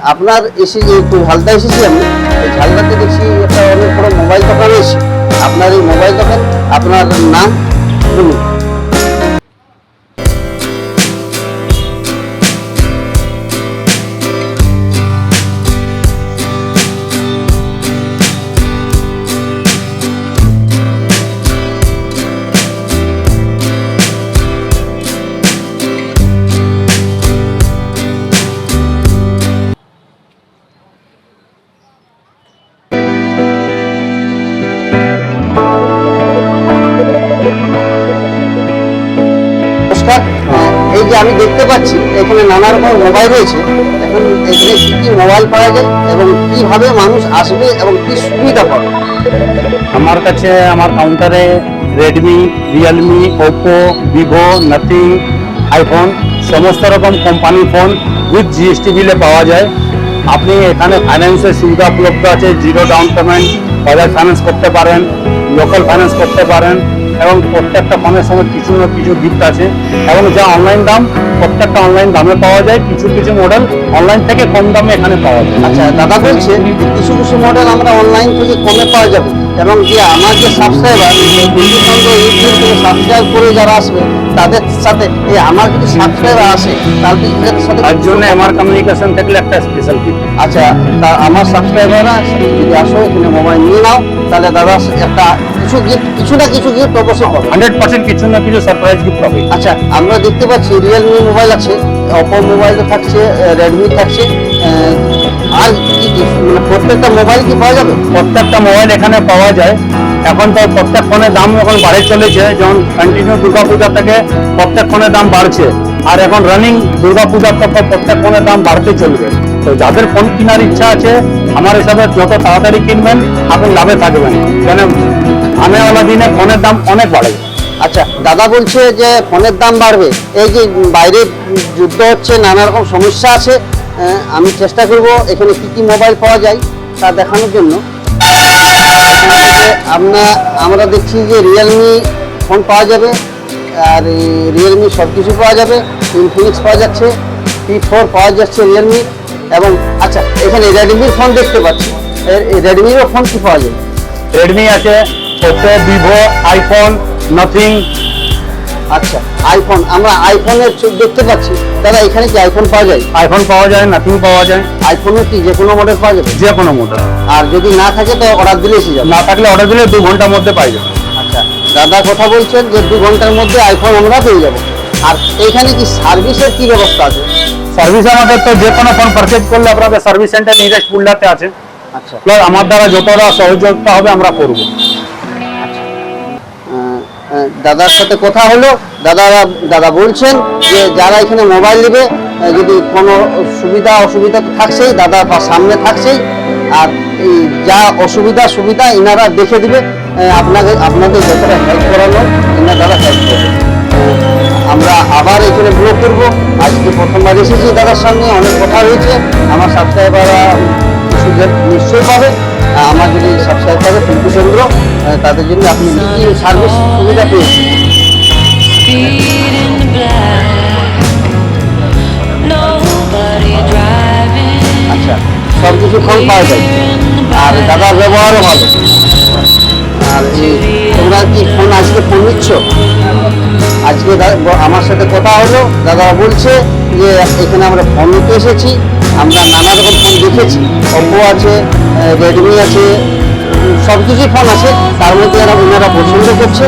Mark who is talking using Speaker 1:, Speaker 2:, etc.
Speaker 1: আপনার একটু ঝালদা এসেছি আমি। এই ঝালদাতে দেখছি একটা অনেক বড় মোবাইল দোকান এসে। আপনার এই মোবাইল দোকান, আপনার নাম বলুন। এই যে আমি দেখতে পাচ্ছি এখানে নানা রকম মোবাইল রয়েছে। এখন এখানে কি কি মোবাইল পাওয়া যায় এবং কিভাবে মানুষ আসবে এবং কি সুবিধা পাবে?
Speaker 2: আমার কাছে আমার কাউন্টারে Redmi, Realme, Oppo, Vivo, nothing, iPhone সমস্ত রকম কোম্পানি ফোন উইথ জিএসটি বিলে পাওয়া যায়। আপনি এখানে ফাইন্যান্সের সুবিধা উপলব্ধ আছে। Zero down payment, Bajaj finance করতে পারেন, লোকাল ফাইন্যান্স করতে পারেন এবং প্রত্যেকটা ফোনের সঙ্গে কিছু না কিছু গিফট আছে। এবং যা অনলাইন দাম, প্রত্যেকটা অনলাইন দামে পাওয়া যায়। কিছু কিছু মডেল অনলাইন থেকে কম দামে এখানে পাওয়া যায়।
Speaker 1: আচ্ছা, দাদা বলছে কিছু কিছু মডেল আমরা অনলাইন থেকে কমে পাওয়া যাবে এবং যে আমার যে সাবস্ক্রাইবার ইউটিউব থেকে সাবস্ক্রাইব করে যারা আসবে তাদের সাথে এই আমার যদি সাবস্ক্রাইবার আসে তাদের সাথে
Speaker 2: তার জন্য আমার কমিউনিকেশন থাকলে একটা স্পেশাল গিফট।
Speaker 1: আচ্ছা, তা আমার সাবস্ক্রাইবাররা যদি আসো এখানে মোবাইল নিয়ে নাও তাহলে দাদা একটা কিছু না কিছু গিফট অবশ্যই পাবে।
Speaker 2: 100% কিছু না কিছু সারপ্রাইজ গিফট পাবে।
Speaker 1: আচ্ছা, আমরা দেখতে পাচ্ছি রিয়েলমি মোবাইল আছে, অপো মোবাইল থাকছে, রেডমি থাকছে, আর কি কি মানে প্রত্যেকটা মোবাইল কি পাওয়া যাবে?
Speaker 2: প্রত্যেকটা মোবাইল এখানে পাওয়া যায়। এখন তো প্রত্যেক ফোনের দাম এখন বাড়ে চলেছে। যেমন কন্টিনিউ দুর্গাপূজা থেকে প্রত্যেক ফোনের দাম বাড়ছে, আর এখন রানিং দুর্গাপূজার তো প্রত্যেক ফোনের দাম বাড়তে চলবে। তো যাদের ফোন কেনার ইচ্ছা আছে আমার হিসাবে যত তাড়াতাড়ি কিনবেন আপনি লাভে থাকবেন, কেন আনেওয়ালা দিনে ফোনের দাম অনেক বাড়বে।
Speaker 1: আচ্ছা, দাদা বলছে যে ফোনের দাম বাড়বে। এই যে বাইরে যুদ্ধ হচ্ছে, নানা রকম সমস্যা আছে, আমি চেষ্টা করব এখানে কি কি মোবাইল পাওয়া যায় তা দেখানোর জন্য। আমরা দেখছি যে রিয়েলমি ফোন পাওয়া যাবে, আর রিয়েলমি সব কিছু পাওয়া যাবে। ইনফিনিক্স পাওয়া যাচ্ছে, P4 পাওয়া যাচ্ছে রিয়েলমি, এবং আচ্ছা এখানে রেডমির ফোন দেখতে পাচ্ছি। রেডমিরও ফোন কি পাওয়া যায়?
Speaker 2: রেডমি আছে, ওপো, ভিভো, আইফোন, নাথিং।
Speaker 1: আচ্ছা, আইফোন, আমরা আইফোনের দেখতে পাচ্ছি। দাদা এখানে কি আইফোন পাওয়া যায়?
Speaker 2: আইফোন পাওয়া যায়, নাথিং পাওয়া যায়।
Speaker 1: আইফোনের কি যে কোনো মডেল পাওয়া যাবে?
Speaker 2: যে কোনো মডেল।
Speaker 1: আর যদি না থাকে তো অর্ডার দিলে এসে যাবে?
Speaker 2: না থাকলে অর্ডার দিলে 2 ঘন্টার মধ্যে পাই যাবে।
Speaker 1: আচ্ছা, দাদা কথা বলছেন যে 2 ঘন্টার মধ্যে আইফোন আমরা পেয়ে যাবো। আর এখানে কি সার্ভিসের কি ব্যবস্থা আছে?
Speaker 2: সার্ভিস আমাদের তো যে কোনো ফোন পারচেজ করলে আপনাদের সার্ভিস সেন্টার নিয়ারেস্ট পুরুলিয়াতে আছে।
Speaker 1: আচ্ছা,
Speaker 2: প্লাস আমার দ্বারা যতটা সহযোগিতা হবে আমরা করব।
Speaker 1: দাদার সাথে কথা হলো। দাদা বলছেন যে যারা এখানে মোবাইল নেবে যদি কোনো অসুবিধা তো থাকছেই, দাদা সামনে থাকছেই, আর এই যা সুবিধা এনারা দেখে দিবে। আপনাদের যতটা হেল্প করানো দাদা হেল্প করবে। আমরা আবার এখানে ব্লগ করবো। আজকে প্রথমবার এসেছি দাদার সামনে, অনেক কথা হয়েছে। আমার সাবস্ক্রাইবাররা নিশ্চয়ই পাবে। আমার যদি সাবস্ক্রাইব থাকে পিন্টু চন্দ্র, তাদের জন্য আপনি কি সার্ভিস সুবিধা পেয়েছেন? আচ্ছা, সব কিছু ফোন পাওয়া যায়, আর দাদার ব্যবহারও ভালো। আর তোমরা কি ফোন আজকে ফোন নিচ্ছ? আজকে আমার সাথে কথা হলো, দাদা বলছে যে এখানে আমরা ফোন নিতে এসেছি। আমরা নানা রকম ফোন দেখেছি, ওপো আছে, রেডমি আছে, সব কিছুই ফোন আছে। তার মধ্যে ওনারা পছন্দ করছে